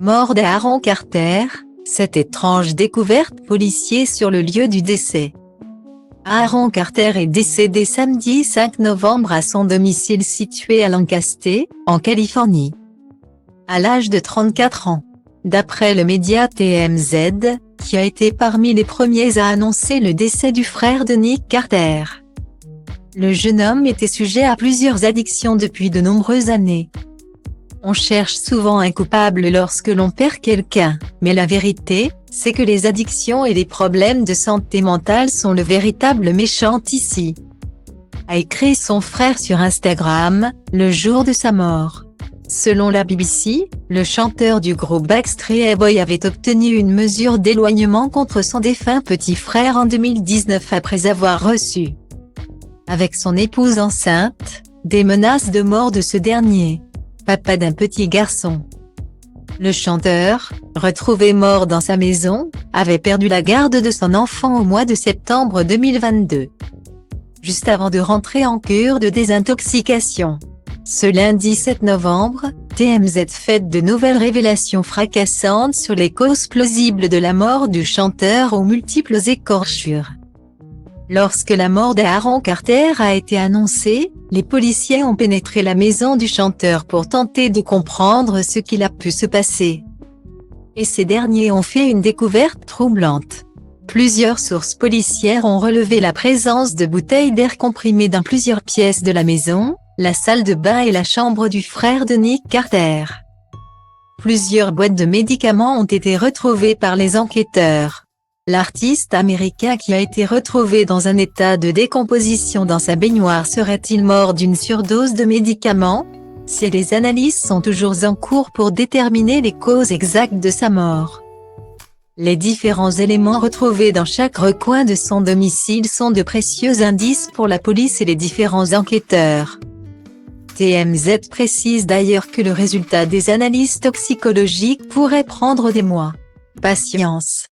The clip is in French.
Mort d'Aaron Carter, cette étrange découverte policier sur le lieu du décès. Aaron Carter est décédé samedi 5 novembre à son domicile situé à Lancaster, en Californie, à l'âge de 34 ans. D'après le média TMZ, qui a été parmi les premiers à annoncer le décès du frère de Nick Carter. Le jeune homme était sujet à plusieurs addictions depuis de nombreuses années. On cherche souvent un coupable lorsque l'on perd quelqu'un, mais la vérité, c'est que les addictions et les problèmes de santé mentale sont le véritable méchant ici, a écrit son frère sur Instagram, le jour de sa mort. Selon la BBC, le chanteur du groupe Backstreet Boys avait obtenu une mesure d'éloignement contre son défunt petit frère en 2019 après avoir reçu, avec son épouse enceinte, des menaces de mort de ce dernier, papa d'un petit garçon. Le chanteur, retrouvé mort dans sa maison, avait perdu la garde de son enfant au mois de septembre 2022, juste avant de rentrer en cure de désintoxication. Ce lundi 7 novembre, TMZ fait de nouvelles révélations fracassantes sur les causes plausibles de la mort du chanteur aux multiples écorchures. Lorsque la mort d'Aaron Carter a été annoncée, les policiers ont pénétré la maison du chanteur pour tenter de comprendre ce qu'il a pu se passer. Et ces derniers ont fait une découverte troublante. Plusieurs sources policières ont relevé la présence de bouteilles d'air comprimé dans plusieurs pièces de la maison, la salle de bain et la chambre du frère de Nick Carter. Plusieurs boîtes de médicaments ont été retrouvées par les enquêteurs. L'artiste américain qui a été retrouvé dans un état de décomposition dans sa baignoire serait-il mort d'une surdose de médicaments? Si les analyses sont toujours en cours pour déterminer les causes exactes de sa mort. Les différents éléments retrouvés dans chaque recoin de son domicile sont de précieux indices pour la police et les différents enquêteurs. TMZ précise d'ailleurs que le résultat des analyses toxicologiques pourrait prendre des mois. Patience.